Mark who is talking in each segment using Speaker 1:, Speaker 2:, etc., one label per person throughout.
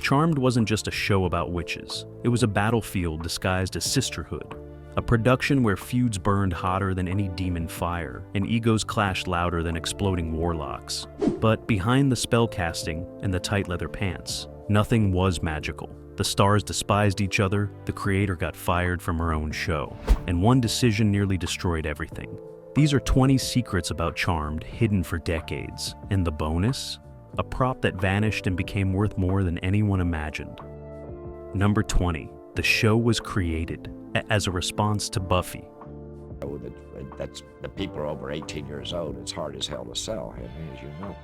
Speaker 1: Charmed wasn't just a show about witches. It was a battlefield disguised as sisterhood. A production where feuds burned hotter than any demon fire, and egos clashed louder than exploding warlocks. But behind the spellcasting and the tight leather pants, nothing was magical. The stars despised each other, the creator got fired from her own show, and one decision nearly destroyed everything. These are 20 secrets about Charmed hidden for decades, and the bonus? A prop that vanished and became worth more than anyone imagined. Number 20. The show was created as a response to Buffy.
Speaker 2: That's the people are over 18 years old. It's hard as hell to sell, as you know.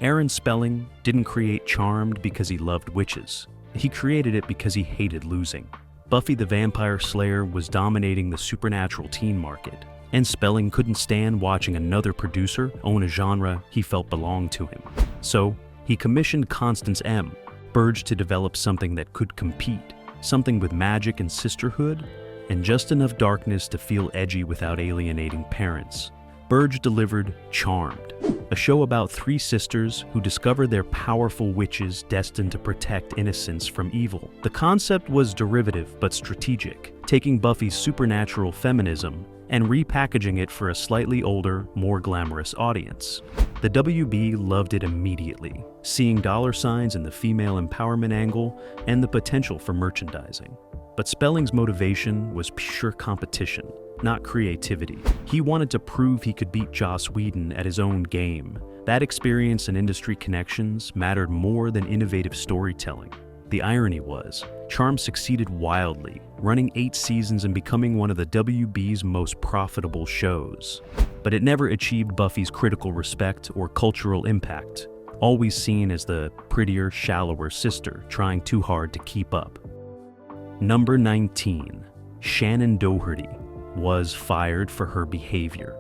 Speaker 1: Aaron Spelling didn't create Charmed because he loved witches. He created it because he hated losing. Buffy the Vampire Slayer was dominating the supernatural teen market, and Spelling couldn't stand watching another producer own a genre he felt belonged to him. So, he commissioned Constance M. Burge to develop something that could compete, something with magic and sisterhood, and just enough darkness to feel edgy without alienating parents. Burge delivered Charmed, a show about three sisters who discover they're powerful witches destined to protect innocence from evil. The concept was derivative but strategic, taking Buffy's supernatural feminism and repackaging it for a slightly older, more glamorous audience. The WB loved it immediately, seeing dollar signs in the female empowerment angle and the potential for merchandising. But Spelling's motivation was pure competition, not creativity. He wanted to prove he could beat Joss Whedon at his own game. That experience and industry connections mattered more than innovative storytelling. The irony was, Charmed succeeded wildly, running 8 seasons and becoming one of the WB's most profitable shows. But it never achieved Buffy's critical respect or cultural impact, always seen as the prettier, shallower sister trying too hard to keep up. Number 19. Shannen Doherty was fired for her behavior.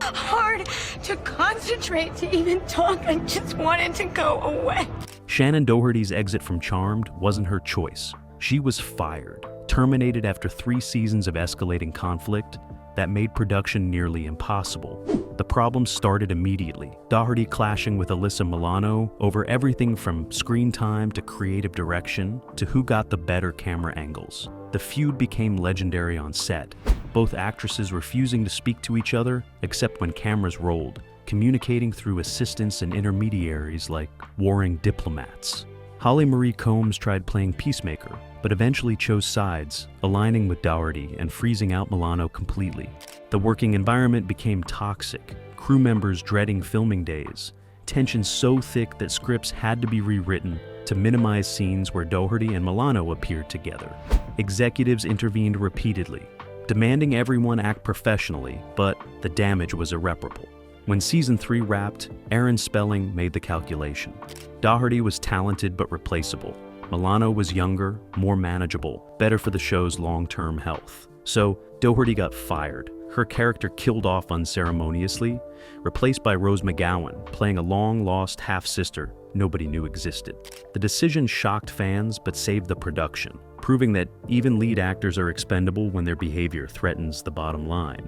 Speaker 3: Hard to concentrate, to even talk. I just wanted to go away.
Speaker 1: Shannen Doherty's exit from Charmed wasn't her choice. She was fired, terminated after 3 seasons of escalating conflict that made production nearly impossible. The problem started immediately, Doherty clashing with Alyssa Milano over everything from screen time to creative direction to who got the better camera angles. The feud became legendary on set, both actresses refusing to speak to each other except when cameras rolled, communicating through assistants and intermediaries like warring diplomats. Holly Marie Combs tried playing peacemaker, but eventually chose sides, aligning with Doherty and freezing out Milano completely. The working environment became toxic, crew members dreading filming days, tension so thick that scripts had to be rewritten to minimize scenes where Doherty and Milano appeared together. Executives intervened repeatedly, demanding everyone act professionally, but the damage was irreparable. When season 3 wrapped, Aaron Spelling made the calculation. Doherty was talented but replaceable. Milano was younger, more manageable, better for the show's long-term health. So, Doherty got fired, her character killed off unceremoniously, replaced by Rose McGowan, playing a long-lost half-sister nobody knew existed. The decision shocked fans but saved the production, proving that even lead actors are expendable when their behavior threatens the bottom line.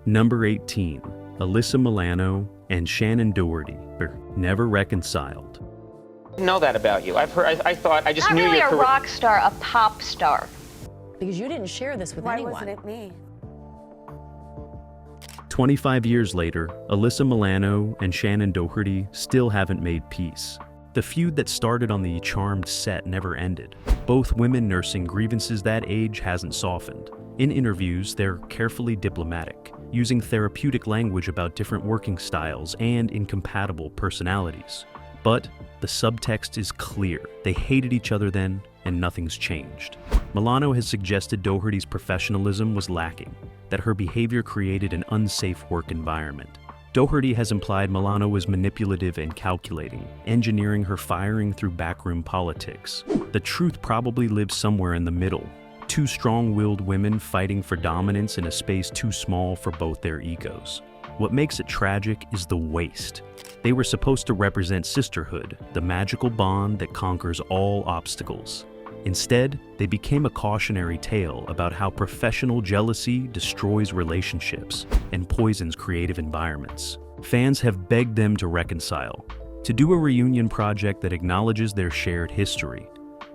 Speaker 1: Number 18. Alyssa Milano and Shannen Doherty were never reconciled.
Speaker 4: I know that about you. I've heard. I thought. I just
Speaker 3: Not
Speaker 4: knew
Speaker 3: really
Speaker 4: your
Speaker 3: a
Speaker 4: career.
Speaker 3: rock star, a pop star.
Speaker 5: Because you didn't share this with anyone.
Speaker 6: Why wasn't it me?
Speaker 1: 25 years later, Alyssa Milano and Shannen Doherty still haven't made peace. The feud that started on the Charmed set never ended. Both women nursing grievances that age hasn't softened. In interviews, they're carefully diplomatic, using therapeutic language about different working styles and incompatible personalities. But the subtext is clear. They hated each other then, and nothing's changed. Milano has suggested Doherty's professionalism was lacking, that her behavior created an unsafe work environment. Doherty has implied Milano was manipulative and calculating, engineering her firing through backroom politics. The truth probably lives somewhere in the middle. 2 strong-willed women fighting for dominance in a space too small for both their egos. What makes it tragic is the waste. They were supposed to represent sisterhood, the magical bond that conquers all obstacles. Instead, they became a cautionary tale about how professional jealousy destroys relationships and poisons creative environments. Fans have begged them to reconcile, to do a reunion project that acknowledges their shared history.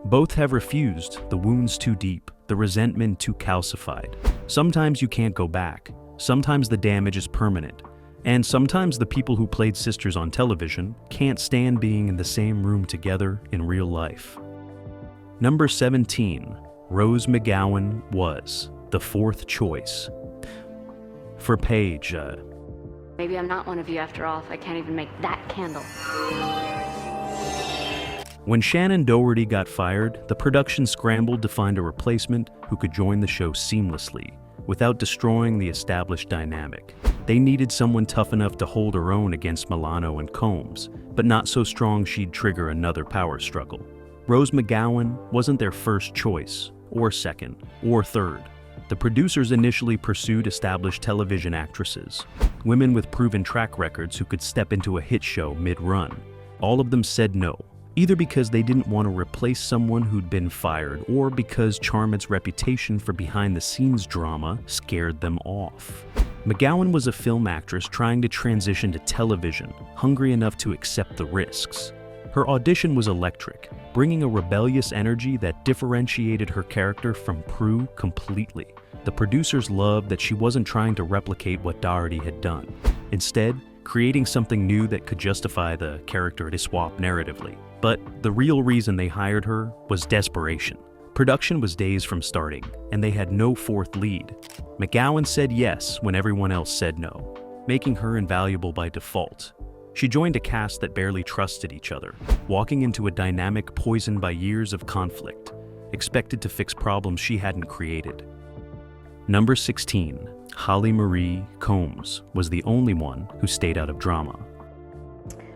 Speaker 1: Both have refused, the wounds too deep, the resentment too calcified. Sometimes you can't go back, sometimes the damage is permanent, and sometimes the people who played sisters on television can't stand being in the same room together in real life. Number 17, Rose McGowan was the fourth choice. For Paige,
Speaker 6: Maybe I'm not one of you after all if I can't even make that candle.
Speaker 1: when Shannen Doherty got fired, the production scrambled to find a replacement who could join the show seamlessly, without destroying the established dynamic. They needed someone tough enough to hold her own against Milano and Combs, but not so strong she'd trigger another power struggle. Rose McGowan wasn't their first choice, or second, or third. The producers initially pursued established television actresses, women with proven track records who could step into a hit show mid-run. All of them said no, either because they didn't want to replace someone who'd been fired or because Charmed's reputation for behind-the-scenes drama scared them off. McGowan was a film actress trying to transition to television, hungry enough to accept the risks. Her audition was electric, bringing a rebellious energy that differentiated her character from Prue completely. The producers loved that she wasn't trying to replicate what Doherty had done. Instead, creating something new that could justify the character to swap narratively. But the real reason they hired her was desperation. Production was days from starting, and they had no fourth lead. McGowan said yes when everyone else said no, making her invaluable by default. She joined a cast that barely trusted each other, walking into a dynamic poisoned by years of conflict, expected to fix problems she hadn't created. Number 16, Holly Marie Combs was the only one who stayed out of drama.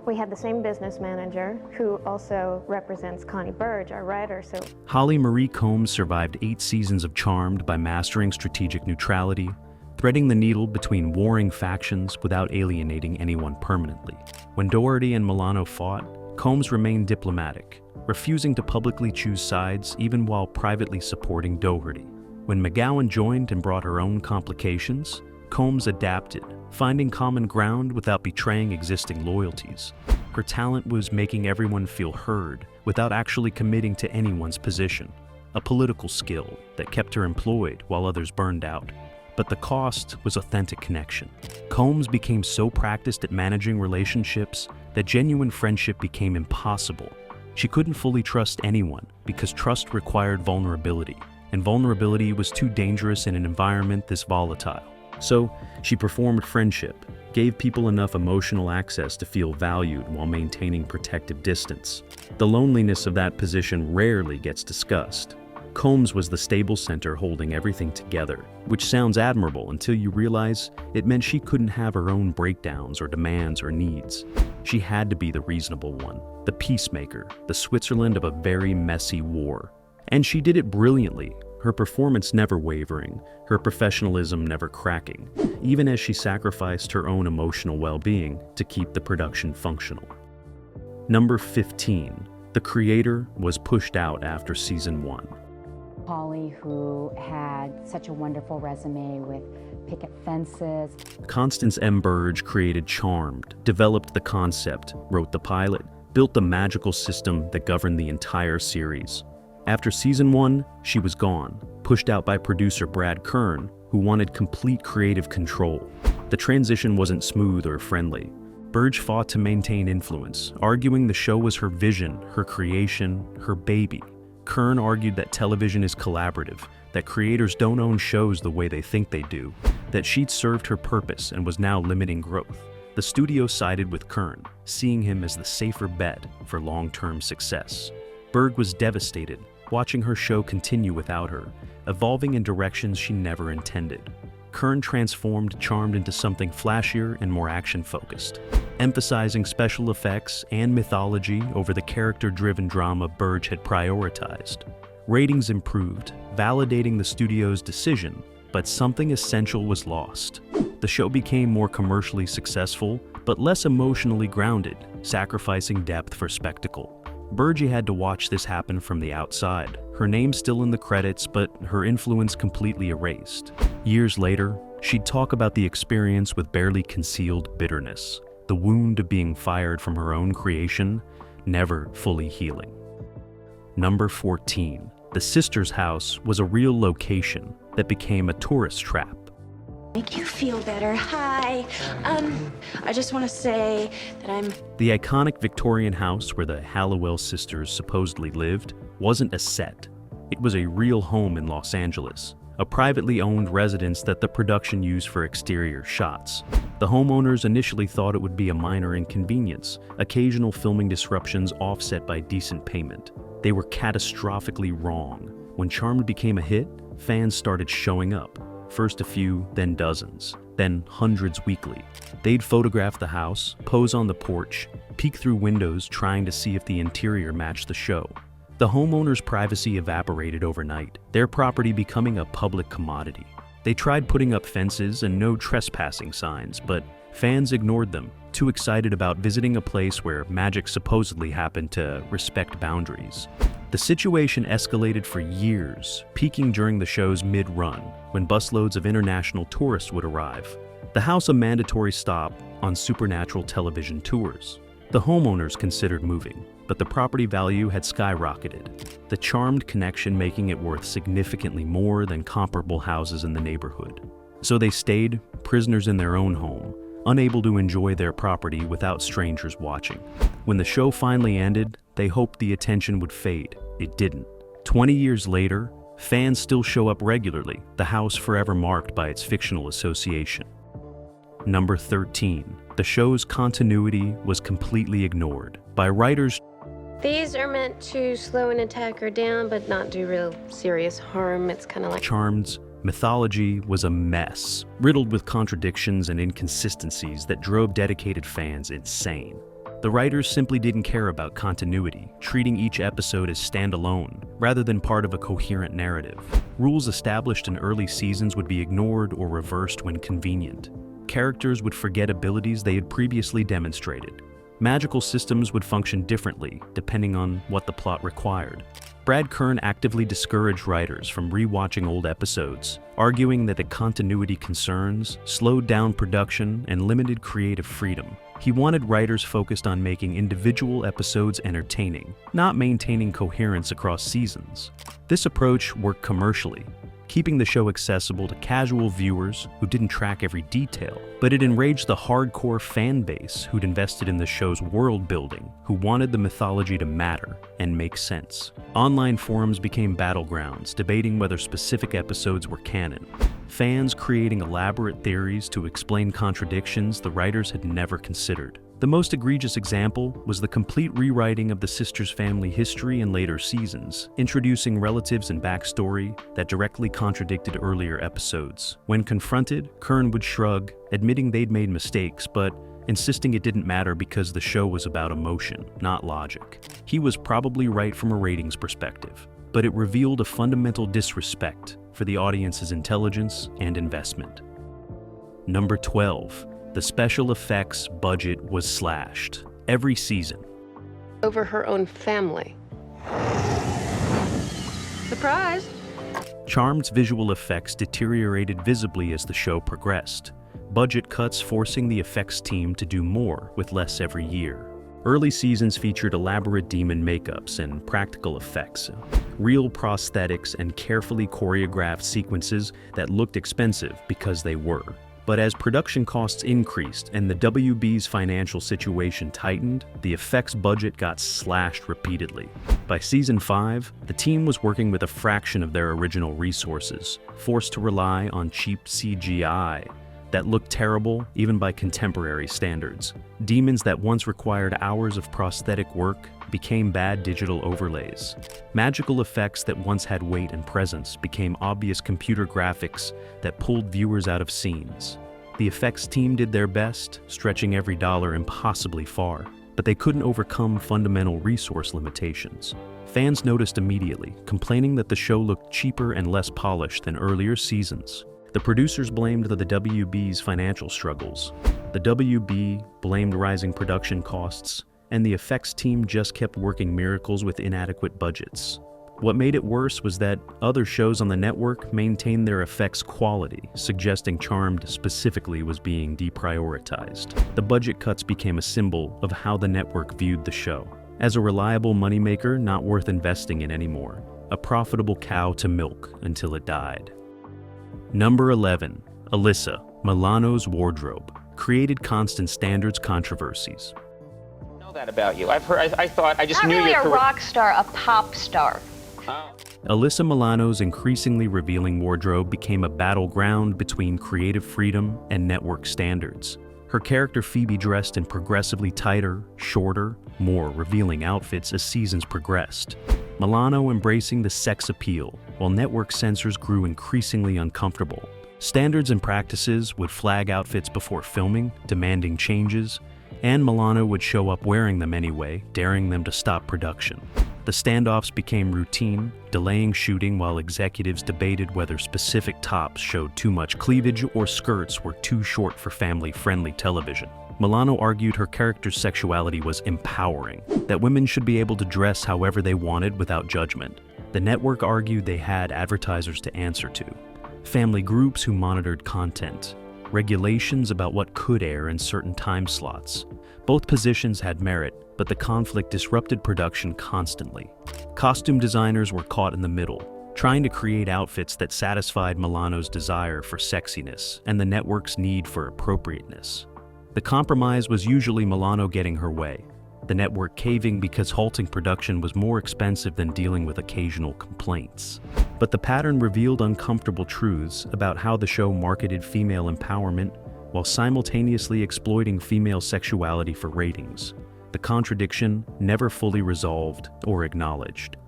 Speaker 7: We had the same business manager who also represents Connie Burge, our writer, so
Speaker 1: Holly Marie Combs survived 8 seasons of Charmed by mastering strategic neutrality, threading the needle between warring factions without alienating anyone permanently. When Doherty and Milano fought, Combs remained diplomatic, refusing to publicly choose sides even while privately supporting Doherty. When McGowan joined and brought her own complications, Combs adapted, finding common ground without betraying existing loyalties. Her talent was making everyone feel heard without actually committing to anyone's position, a political skill that kept her employed while others burned out. But the cost was authentic connection. Combs became so practiced at managing relationships that genuine friendship became impossible. She couldn't fully trust anyone because trust required vulnerability, and vulnerability was too dangerous in an environment this volatile. So she performed friendship, gave people enough emotional access to feel valued while maintaining protective distance. The loneliness of that position rarely gets discussed. Combs was the stable center holding everything together, which sounds admirable until you realize it meant she couldn't have her own breakdowns or demands or needs. She had to be the reasonable one, the peacemaker, the Switzerland of a very messy war. And she did it brilliantly, her performance never wavering, her professionalism never cracking, even as she sacrificed her own emotional well-being to keep the production functional. Number 15, the creator was pushed out after season 1.
Speaker 5: Holly, who had such a wonderful resume with picket fences.
Speaker 1: Constance M. Burge created Charmed, developed the concept, wrote the pilot, built the magical system that governed the entire series. After season 1, she was gone, pushed out by producer Brad Kern, who wanted complete creative control. The transition wasn't smooth or friendly. Burge fought to maintain influence, arguing the show was her vision, her creation, her baby. Kern argued that television is collaborative, that creators don't own shows the way they think they do, that she'd served her purpose and was now limiting growth. The studio sided with Kern, seeing him as the safer bet for long-term success. Berg was devastated, watching her show continue without her, evolving in directions she never intended. Kern transformed Charmed into something flashier and more action-focused, emphasizing special effects and mythology over the character-driven drama Burge had prioritized. Ratings improved, validating the studio's decision, but something essential was lost. The show became more commercially successful, but less emotionally grounded, sacrificing depth for spectacle. Burge had to watch this happen from the outside, her name still in the credits, but her influence completely erased. Years later, she'd talk about the experience with barely concealed bitterness. the wound of being fired from her own creation never fully healing. Number 14. The sisters' house was a real location that became a tourist trap.
Speaker 8: Make you feel better. Hi. I just want to say that I'm...
Speaker 1: The iconic Victorian house where the Halliwell sisters supposedly lived wasn't a set. It was a real home in Los Angeles, a privately owned residence that the production used for exterior shots. The homeowners initially thought it would be a minor inconvenience, occasional filming disruptions offset by decent payment. They were catastrophically wrong. When Charmed became a hit, fans started showing up. First a few, then dozens, then hundreds weekly. They'd photograph the house, pose on the porch, peek through windows trying to see if the interior matched the show. The homeowners' privacy evaporated overnight, their property becoming a public commodity. They tried putting up fences and no trespassing signs, but fans ignored them, too excited about visiting a place where magic supposedly happened to respect boundaries. The situation escalated for years, peaking during the show's mid-run, when busloads of international tourists would arrive. The house a mandatory stop on supernatural television tours. The homeowners considered moving, but the property value had skyrocketed, the Charmed connection making it worth significantly more than comparable houses in the neighborhood. So they stayed, prisoners in their own home, unable to enjoy their property without strangers watching. When the show finally ended, they hoped the attention would fade. It didn't. 20 years later, fans still show up regularly, the house forever marked by its fictional association. Number 13. The show's continuity was completely ignored by writers.
Speaker 9: These are meant to slow an attacker down, but not do real serious harm. It's kind of like...
Speaker 1: Charmed's mythology was a mess, riddled with contradictions and inconsistencies that drove dedicated fans insane. The writers simply didn't care about continuity, treating each episode as standalone, rather than part of a coherent narrative. Rules established in early seasons would be ignored or reversed when convenient. Characters would forget abilities they had previously demonstrated. Magical systems would function differently, depending on what the plot required. Brad Kern actively discouraged writers from rewatching old episodes, arguing that the continuity concerns slowed down production and limited creative freedom. He wanted writers focused on making individual episodes entertaining, not maintaining coherence across seasons. This approach worked commercially, keeping the show accessible to casual viewers who didn't track every detail, but it enraged the hardcore fan base who'd invested in the show's world building, who wanted the mythology to matter and make sense. Online forums became battlegrounds, debating whether specific episodes were canon. Fans creating elaborate theories to explain contradictions the writers had never considered. The most egregious example was the complete rewriting of the sisters' family history in later seasons, introducing relatives and backstory that directly contradicted earlier episodes. When confronted, Kern would shrug, admitting they'd made mistakes, but insisting it didn't matter because the show was about emotion, not logic. He was probably right from a ratings perspective, but it revealed a fundamental disrespect for the audience's intelligence and investment. Number 12. The special effects budget was slashed every season.
Speaker 9: over her own family. Surprise!
Speaker 1: Charmed's visual effects deteriorated visibly as the show progressed, budget cuts forcing the effects team to do more with less every year. Early seasons featured elaborate demon makeups and practical effects, real prosthetics and carefully choreographed sequences that looked expensive because they were. But as production costs increased and the WB's financial situation tightened, the effects budget got slashed repeatedly. By season 5, the team was working with a fraction of their original resources, forced to rely on cheap CGI that looked terrible even by contemporary standards. Demons that once required hours of prosthetic work became bad digital overlays. Magical effects that once had weight and presence became obvious computer graphics that pulled viewers out of scenes. The effects team did their best, stretching every dollar impossibly far, but they couldn't overcome fundamental resource limitations. Fans noticed immediately, complaining that the show looked cheaper and less polished than earlier seasons. The producers blamed the WB's financial struggles. The WB blamed rising production costs, and the effects team just kept working miracles with inadequate budgets. What made it worse was that other shows on the network maintained their effects quality, suggesting Charmed specifically was being deprioritized. The budget cuts became a symbol of how the network viewed the show. As a reliable moneymaker not worth investing in anymore, a profitable cow to milk until it died. Number 11. Alyssa, Milano's wardrobe, created constant standards controversies.
Speaker 4: I know that about you. I thought, I just
Speaker 10: Not
Speaker 4: knew
Speaker 10: really
Speaker 4: your
Speaker 10: a
Speaker 4: career.
Speaker 10: rock star, a pop star.
Speaker 1: Alyssa Milano's increasingly revealing wardrobe became a battleground between creative freedom and network standards. Her character Phoebe dressed in progressively tighter, shorter, more revealing outfits as seasons progressed. Milano embracing the sex appeal, while network censors grew increasingly uncomfortable. Standards and practices would flag outfits before filming, demanding changes, and Milano would show up wearing them anyway, daring them to stop production. The standoffs became routine, delaying shooting while executives debated whether specific tops showed too much cleavage or skirts were too short for family-friendly television. Milano argued her character's sexuality was empowering, that women should be able to dress however they wanted without judgment. The network argued they had advertisers to answer to, family groups who monitored content, regulations about what could air in certain time slots. Both positions had merit, but the conflict disrupted production constantly. Costume designers were caught in the middle, trying to create outfits that satisfied Milano's desire for sexiness and the network's need for appropriateness. The compromise was usually Milano getting her way, the network caving because halting production was more expensive than dealing with occasional complaints. But the pattern revealed uncomfortable truths about how the show marketed female empowerment while simultaneously exploiting female sexuality for ratings. The contradiction never fully resolved or acknowledged.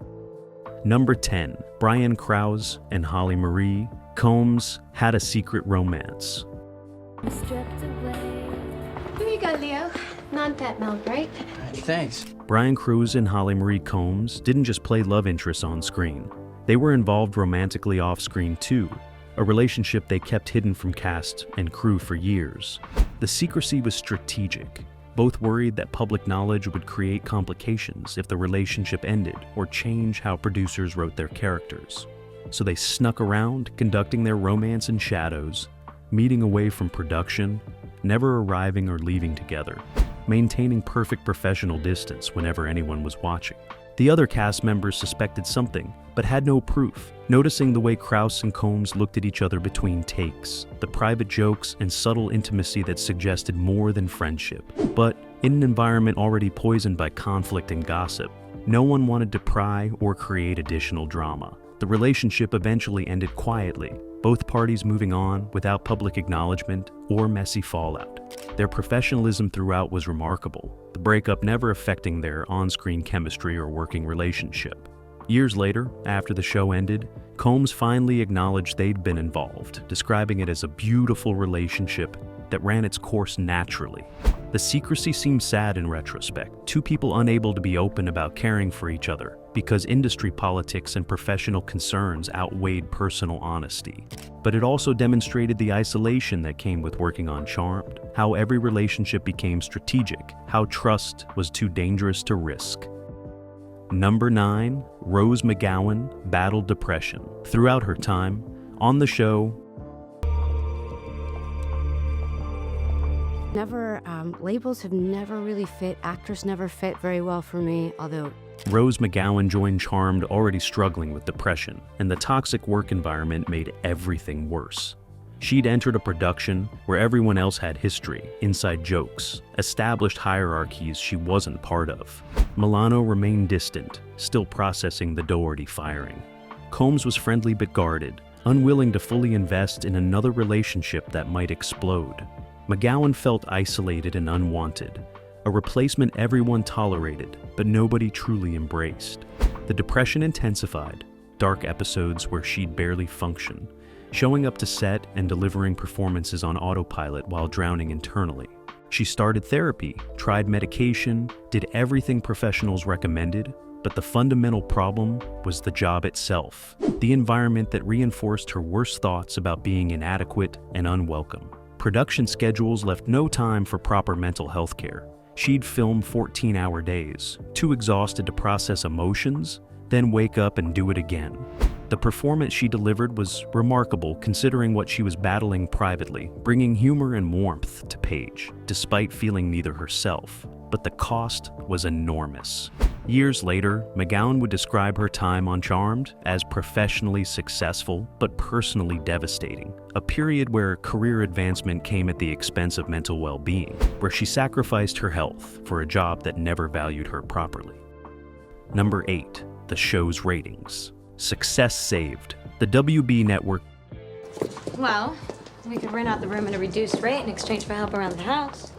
Speaker 1: Number 10. Brian Krause and Holly Marie Combs had a secret romance.
Speaker 9: Here you go, Leo. Non-fat milk, right?
Speaker 11: Thanks.
Speaker 1: Brian Krause and Holly Marie Combs didn't just play love interests on screen. They were involved romantically off-screen too, a relationship they kept hidden from cast and crew for years. The secrecy was strategic, both worried that public knowledge would create complications if the relationship ended or change how producers wrote their characters. So they snuck around, conducting their romance in shadows, meeting away from production, never arriving or leaving together, maintaining perfect professional distance whenever anyone was watching. The other cast members suspected something, but had no proof, noticing the way Krause and Combs looked at each other between takes, the private jokes and subtle intimacy that suggested more than friendship. But in an environment already poisoned by conflict and gossip, no one wanted to pry or create additional drama. The relationship eventually ended quietly, both parties moving on without public acknowledgement or messy fallout. Their professionalism throughout was remarkable, the breakup never affecting their on-screen chemistry or working relationship. Years later, after the show ended, Combs finally acknowledged they'd been involved, describing it as a beautiful relationship that ran its course naturally. The secrecy seems sad in retrospect, two people unable to be open about caring for each other because industry politics and professional concerns outweighed personal honesty. But it also demonstrated the isolation that came with working on Charmed, how every relationship became strategic, how trust was too dangerous to risk. Number 9. Rose McGowan battled depression. Throughout her time on the show,
Speaker 12: labels have never really fit. Actors never fit very well for me, although
Speaker 1: Rose McGowan joined Charmed already struggling with depression, and the toxic work environment made everything worse. She'd entered a production where everyone else had history, inside jokes, established hierarchies she wasn't part of. Milano remained distant, still processing the Doherty firing. Combs was friendly but guarded, unwilling to fully invest in another relationship that might explode. McGowan felt isolated and unwanted, a replacement everyone tolerated, but nobody truly embraced. The depression intensified, dark episodes where she'd barely function, showing up to set and delivering performances on autopilot while drowning internally. She started therapy, tried medication, did everything professionals recommended, but the fundamental problem was the job itself, the environment that reinforced her worst thoughts about being inadequate and unwelcome. Production schedules left no time for proper mental health care. She'd film 14-hour days, too exhausted to process emotions, then wake up and do it again. The performance she delivered was remarkable considering what she was battling privately, bringing humor and warmth to Paige, despite feeling neither herself. But the cost was enormous. Years later, McGowan would describe her time on Charmed as professionally successful but personally devastating, a period where career advancement came at the expense of mental well-being, where she sacrificed her health for a job that never valued her properly. Number 8. The show's ratings. Success saved. The WB network.
Speaker 10: Well, we could rent out the room at a reduced rate in exchange for help around the house.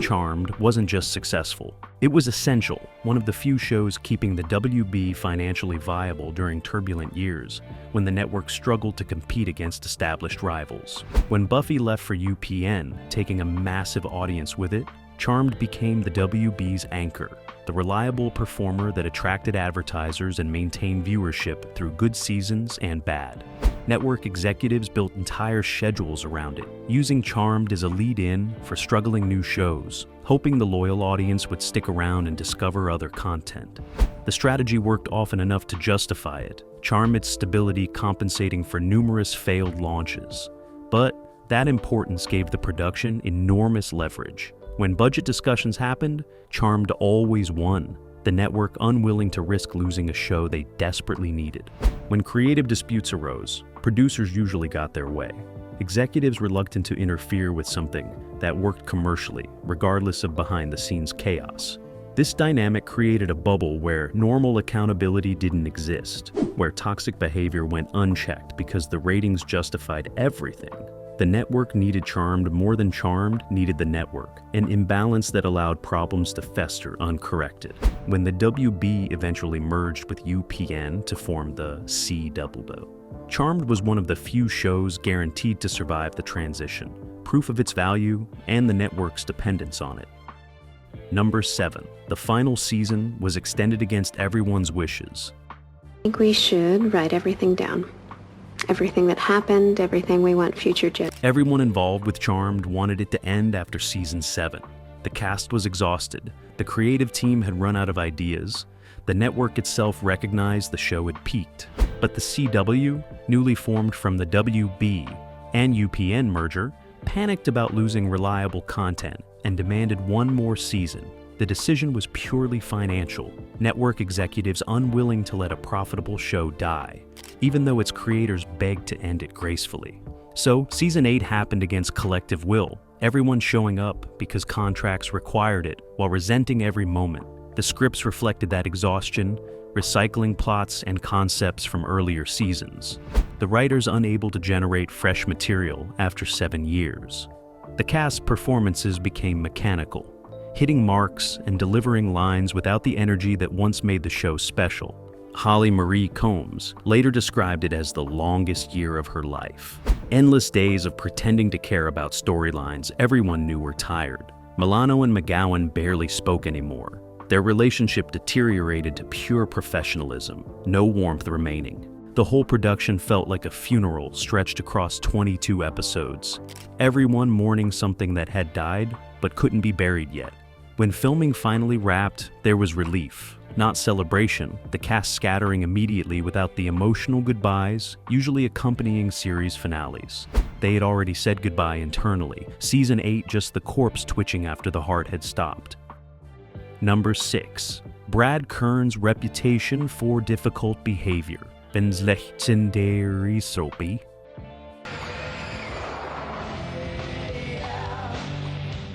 Speaker 1: Charmed wasn't just successful. It was essential, one of the few shows keeping the WB financially viable during turbulent years, when the network struggled to compete against established rivals. When Buffy left for UPN, taking a massive audience with it, Charmed became the WB's anchor, the reliable performer that attracted advertisers and maintained viewership through good seasons and bad. Network executives built entire schedules around it, using Charmed as a lead-in for struggling new shows, hoping the loyal audience would stick around and discover other content. The strategy worked often enough to justify it, Charmed's stability compensating for numerous failed launches. But that importance gave the production enormous leverage. When budget discussions happened, Charmed always won, the network unwilling to risk losing a show they desperately needed. When creative disputes arose, producers usually got their way. Executives reluctant to interfere with something that worked commercially, regardless of behind-the-scenes chaos. This dynamic created a bubble where normal accountability didn't exist, where toxic behavior went unchecked because the ratings justified everything. The network needed Charmed more than Charmed needed the network, an imbalance that allowed problems to fester uncorrected. When the WB eventually merged with UPN to form the CW, Charmed was one of the few shows guaranteed to survive the transition, proof of its value and the network's dependence on it. Number 7. The final season was extended against everyone's wishes.
Speaker 9: I think we should write everything down. Everything that happened, everything we want future gen.
Speaker 1: Everyone involved with Charmed wanted it to end after season 7. The cast was exhausted. The creative team had run out of ideas. The network itself recognized the show had peaked. But the CW, newly formed from the WB and UPN merger, panicked about losing reliable content and demanded one more season. The decision was purely financial, network executives unwilling to let a profitable show die, even though its creators begged to end it gracefully. So, season 8 happened against collective will, everyone showing up because contracts required it while resenting every moment. The scripts reflected that exhaustion, recycling plots and concepts from earlier seasons. The writers unable to generate fresh material after 7 years. The cast's performances became mechanical, hitting marks and delivering lines without the energy that once made the show special. Holly Marie Combs later described it as the longest year of her life. Endless days of pretending to care about storylines everyone knew were tired. Milano and McGowan barely spoke anymore. Their relationship deteriorated to pure professionalism, no warmth remaining. The whole production felt like a funeral stretched across 22 episodes. Everyone mourning something that had died but couldn't be buried yet. When filming finally wrapped, there was relief, not celebration, the cast scattering immediately without the emotional goodbyes usually accompanying series finales. They had already said goodbye internally, season 8 just the corpse twitching after the heart had stopped. Number 6. Brad Kern's reputation for difficult behavior. Legendary soapy.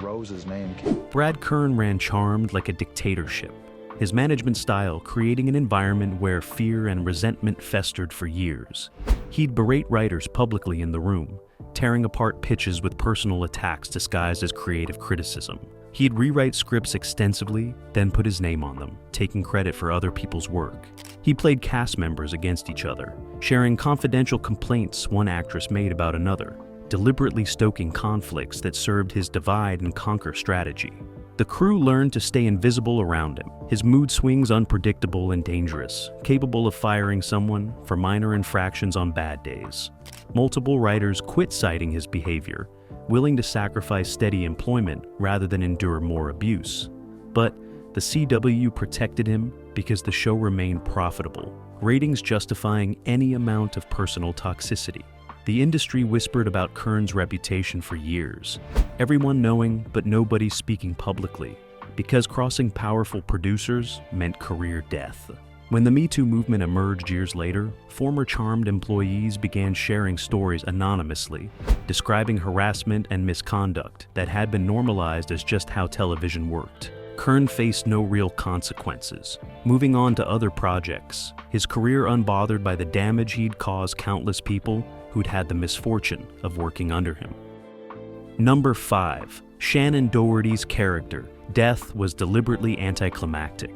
Speaker 11: Rose's name.
Speaker 1: Brad Kern ran Charmed like a dictatorship, his management style creating an environment where fear and resentment festered for years. He'd berate writers publicly in the room, tearing apart pitches with personal attacks disguised as creative criticism. He'd rewrite scripts extensively, then put his name on them, taking credit for other people's work. He played cast members against each other, sharing confidential complaints one actress made about another, deliberately stoking conflicts that served his divide and conquer strategy. The crew learned to stay invisible around him, his mood swings unpredictable and dangerous, capable of firing someone for minor infractions on bad days. Multiple writers quit citing his behavior, willing to sacrifice steady employment rather than endure more abuse. But the CW protected him because the show remained profitable, ratings justifying any amount of personal toxicity. The industry whispered about Kern's reputation for years, everyone knowing but nobody speaking publicly, because crossing powerful producers meant career death. When the Me Too movement emerged years later, former Charmed employees began sharing stories anonymously, describing harassment and misconduct that had been normalized as just how television worked. Kern faced no real consequences, moving on to other projects, his career unbothered by the damage he'd caused countless people who'd had the misfortune of working under him. Number 5. Shannen Doherty's character. Death was deliberately anticlimactic.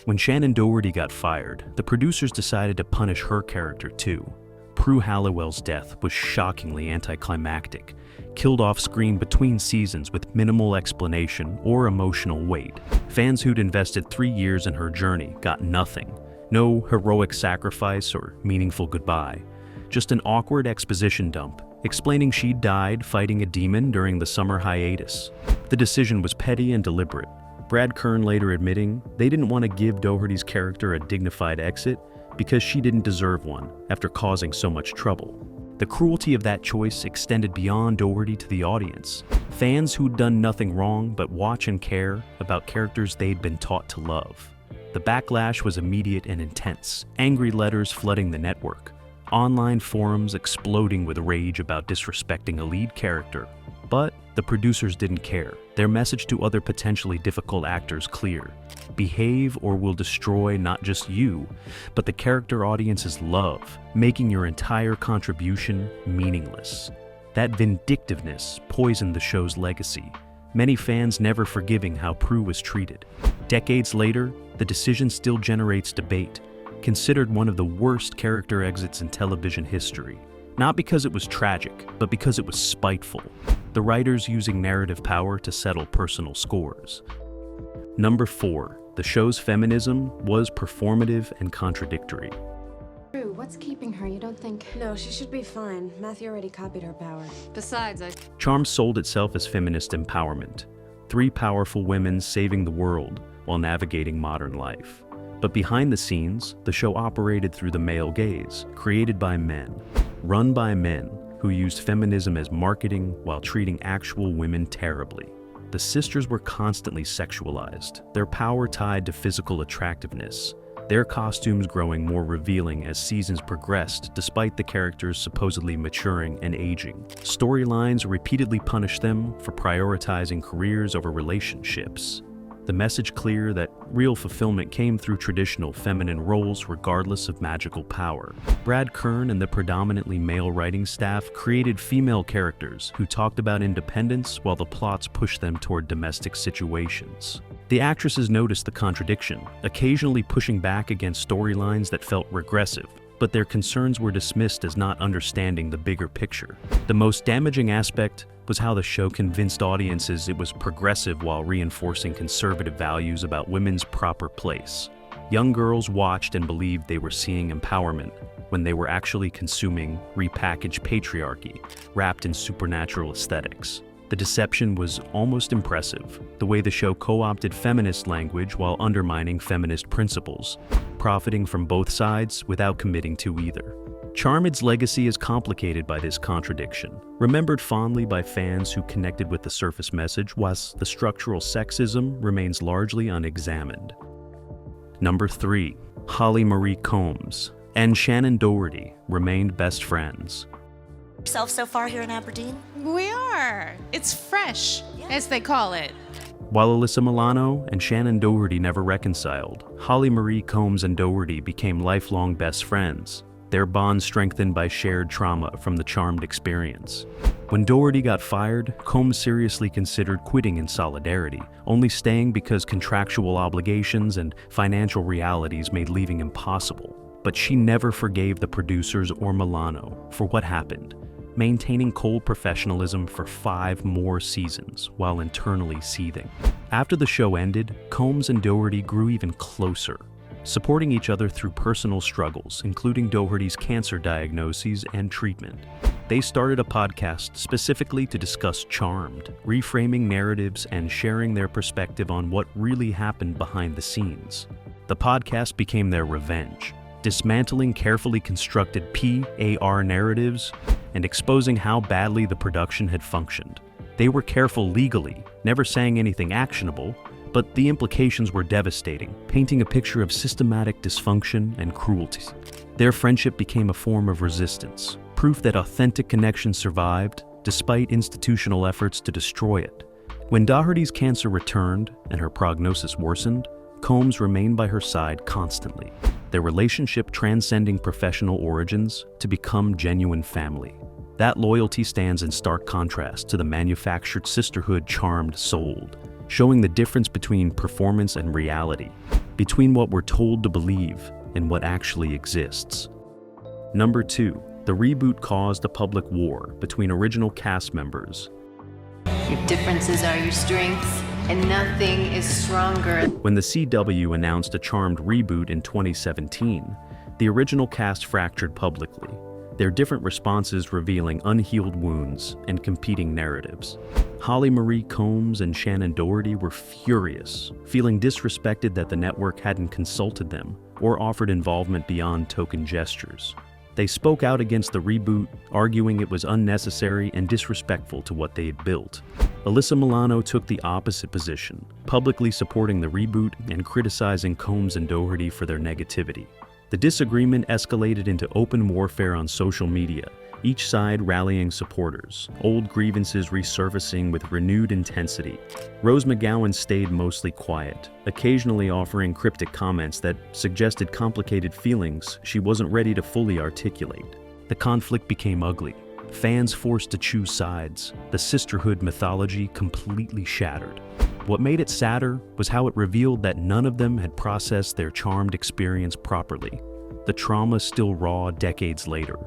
Speaker 1: When Shannen Doherty got fired, the producers decided to punish her character too. Prue Halliwell's death was shockingly anticlimactic, killed off screen between seasons with minimal explanation or emotional weight. Fans who'd invested 3 years in her journey got nothing. No heroic sacrifice or meaningful goodbye. Just an awkward exposition dump, explaining she'd died fighting a demon during the summer hiatus. The decision was petty and deliberate. Brad Kern later admitting they didn't want to give Doherty's character a dignified exit because she didn't deserve one after causing so much trouble. The cruelty of that choice extended beyond Doherty to the audience. Fans who'd done nothing wrong but watch and care about characters they'd been taught to love. The backlash was immediate and intense, angry letters flooding the network, online forums exploding with rage about disrespecting a lead character. But the producers didn't care. Their message to other potentially difficult actors clear. Behave or we'll destroy not just you, but the character audience's love, making your entire contribution meaningless. That vindictiveness poisoned the show's legacy, many fans never forgiving how Prue was treated. Decades later, the decision still generates debate, considered one of the worst character exits in television history. Not because it was tragic, but because it was spiteful. The writers using narrative power to settle personal scores. Number 4. The show's feminism was performative and contradictory.
Speaker 12: Prue, what's keeping her? You don't think?
Speaker 8: No, she should be fine. Matthew already copied her power.
Speaker 12: Besides,
Speaker 1: Charmed sold itself as feminist empowerment. 3 powerful women saving the world while navigating modern life. But behind the scenes, the show operated through the male gaze, created by men, run by men who used feminism as marketing while treating actual women terribly. The sisters were constantly sexualized, their power tied to physical attractiveness, their costumes growing more revealing as seasons progressed despite the characters supposedly maturing and aging. Storylines repeatedly punished them for prioritizing careers over relationships. The message clear that real fulfillment came through traditional feminine roles regardless of magical power. Brad Kern and the predominantly male writing staff created female characters who talked about independence while the plots pushed them toward domestic situations. The actresses noticed the contradiction, occasionally pushing back against storylines that felt regressive, but their concerns were dismissed as not understanding the bigger picture. The most damaging aspect was how the show convinced audiences it was progressive while reinforcing conservative values about women's proper place. Young girls watched and believed they were seeing empowerment when they were actually consuming repackaged patriarchy wrapped in supernatural aesthetics. The deception was almost impressive, the way the show co-opted feminist language while undermining feminist principles, profiting from both sides without committing to either. Charmed's legacy is complicated by this contradiction, remembered fondly by fans who connected with the surface message, whilst the structural sexism remains largely unexamined. Number 3. Holly Marie Combs and Shannen Doherty remained best friends.
Speaker 13: Yourself so far here in Aberdeen?
Speaker 14: We are. It's fresh, as they call it.
Speaker 1: While Alyssa Milano and Shannen Doherty never reconciled, Holly Marie Combs and Doherty became lifelong best friends, their bond strengthened by shared trauma from the Charmed experience. When Doherty got fired, Combs seriously considered quitting in solidarity, only staying because contractual obligations and financial realities made leaving impossible. But she never forgave the producers or Milano for what happened, maintaining cold professionalism for 5 more seasons while internally seething. After the show ended, Combs and Doherty grew even closer, supporting each other through personal struggles, including Doherty's cancer diagnoses and treatment. They started a podcast specifically to discuss Charmed, reframing narratives and sharing their perspective on what really happened behind the scenes. The podcast became their revenge, dismantling carefully constructed PAR narratives and exposing how badly the production had functioned. They were careful legally, never saying anything actionable, but the implications were devastating, painting a picture of systematic dysfunction and cruelty. Their friendship became a form of resistance, proof that authentic connection survived despite institutional efforts to destroy it. When Doherty's cancer returned and her prognosis worsened, Combs remained by her side constantly, their relationship transcending professional origins to become genuine family. That loyalty stands in stark contrast to the manufactured sisterhood Charmed sold, showing the difference between performance and reality, between what we're told to believe and what actually exists. Number 2. The reboot caused a public war between original cast members.
Speaker 15: Your differences are your strengths, and nothing is stronger.
Speaker 1: When the CW announced a Charmed reboot in 2017, the original cast fractured publicly, their different responses revealing unhealed wounds and competing narratives. Holly Marie Combs and Shannen Doherty were furious, feeling disrespected that the network hadn't consulted them or offered involvement beyond token gestures. They spoke out against the reboot, arguing it was unnecessary and disrespectful to what they had built. Alyssa Milano took the opposite position, publicly supporting the reboot and criticizing Combs and Doherty for their negativity. The disagreement escalated into open warfare on social media, each side rallying supporters, old grievances resurfacing with renewed intensity. Rose McGowan stayed mostly quiet, occasionally offering cryptic comments that suggested complicated feelings she wasn't ready to fully articulate. The conflict became ugly, fans forced to choose sides, the sisterhood mythology completely shattered. What made it sadder was how it revealed that none of them had processed their Charmed experience properly. The trauma still raw decades later,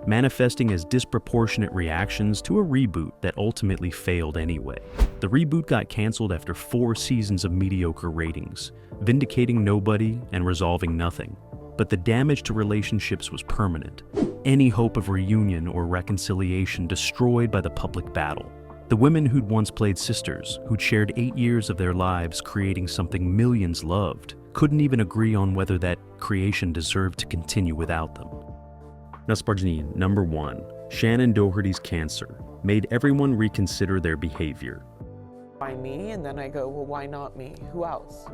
Speaker 1: manifesting as disproportionate reactions to a reboot that ultimately failed anyway. The reboot got canceled after 4 seasons of mediocre ratings, vindicating nobody and resolving nothing. But the damage to relationships was permanent. Any hope of reunion or reconciliation destroyed by the public battle. The women who'd once played sisters, who'd shared 8 years of their lives creating something millions loved, couldn't even agree on whether that creation deserved to continue without them. Number 1. Shannen Doherty's cancer made everyone reconsider their behavior.
Speaker 16: Why me? And then I go, well, why not me? Who else?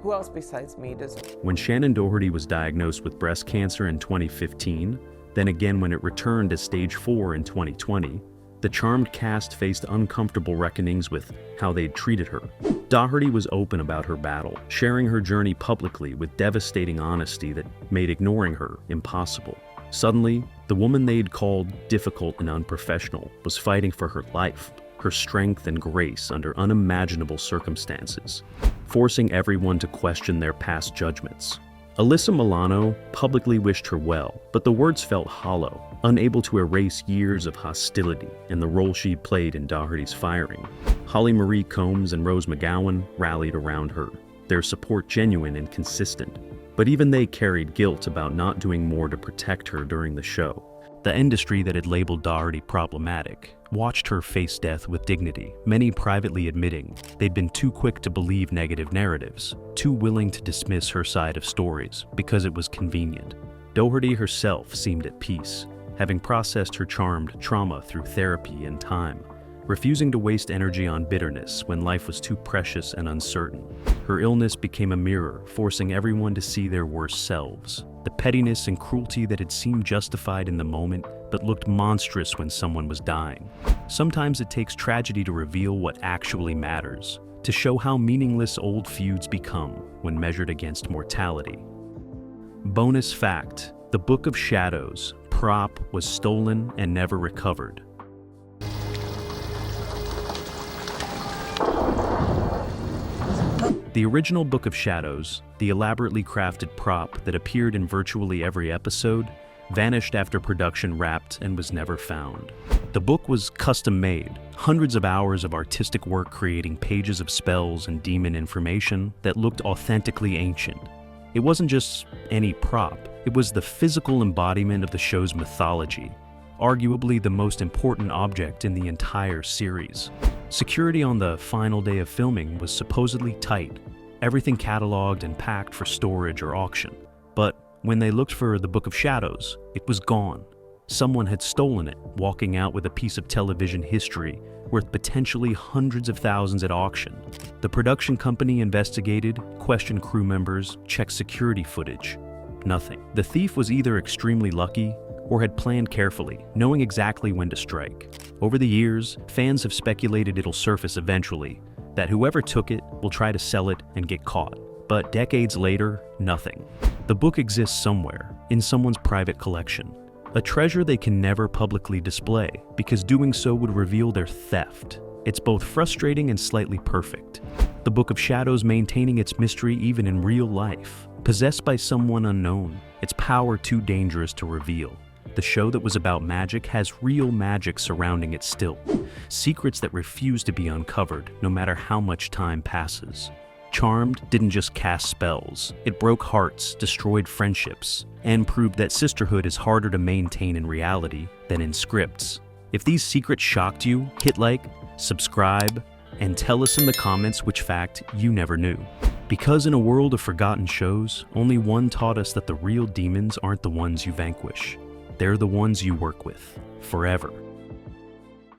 Speaker 16: Who else besides me does it?
Speaker 1: When Shannen Doherty was diagnosed with breast cancer in 2015, then again when it returned to stage 4 in 2020, the Charmed cast faced uncomfortable reckonings with how they'd treated her. Doherty was open about her battle, sharing her journey publicly with devastating honesty that made ignoring her impossible. Suddenly, the woman they'd called difficult and unprofessional was fighting for her life, her strength and grace under unimaginable circumstances, forcing everyone to question their past judgments. Alyssa Milano publicly wished her well, but the words felt hollow, unable to erase years of hostility and the role she'd played in Doherty's firing. Holly Marie Combs and Rose McGowan rallied around her, their support genuine and consistent. But even they carried guilt about not doing more to protect her during the show. The industry that had labeled Doherty problematic watched her face death with dignity, many privately admitting they'd been too quick to believe negative narratives, too willing to dismiss her side of stories because it was convenient. Doherty herself seemed at peace, having processed her Charmed trauma through therapy and time, refusing to waste energy on bitterness when life was too precious and uncertain. Her illness became a mirror, forcing everyone to see their worst selves. The pettiness and cruelty that had seemed justified in the moment, but looked monstrous when someone was dying. Sometimes it takes tragedy to reveal what actually matters, to show how meaningless old feuds become when measured against mortality. Bonus fact: the Book of Shadows prop was stolen and never recovered. The original Book of Shadows, the elaborately crafted prop that appeared in virtually every episode, vanished after production wrapped and was never found. The book was custom-made, hundreds of hours of artistic work creating pages of spells and demon information that looked authentically ancient. It wasn't just any prop, it was the physical embodiment of the show's mythology, arguably the most important object in the entire series. Security on the final day of filming was supposedly tight, everything cataloged and packed for storage or auction. But when they looked for the Book of Shadows, it was gone. Someone had stolen it, walking out with a piece of television history worth potentially hundreds of thousands at auction. The production company investigated, questioned crew members, checked security footage. Nothing. The thief was either extremely lucky or had planned carefully, knowing exactly when to strike. Over the years, fans have speculated it'll surface eventually, that whoever took it will try to sell it and get caught. But decades later, nothing. The book exists somewhere, in someone's private collection. A treasure they can never publicly display, because doing so would reveal their theft. It's both frustrating and slightly perfect. The Book of Shadows maintaining its mystery even in real life. Possessed by someone unknown, its power too dangerous to reveal. The show that was about magic has real magic surrounding it still. Secrets that refuse to be uncovered, no matter how much time passes. Charmed didn't just cast spells. It broke hearts, destroyed friendships, and proved that sisterhood is harder to maintain in reality than in scripts. If these secrets shocked you, hit like, subscribe, and tell us in the comments which fact you never knew. Because in a world of forgotten shows, only one taught us that the real demons aren't the ones you vanquish. They're the ones you work with, forever.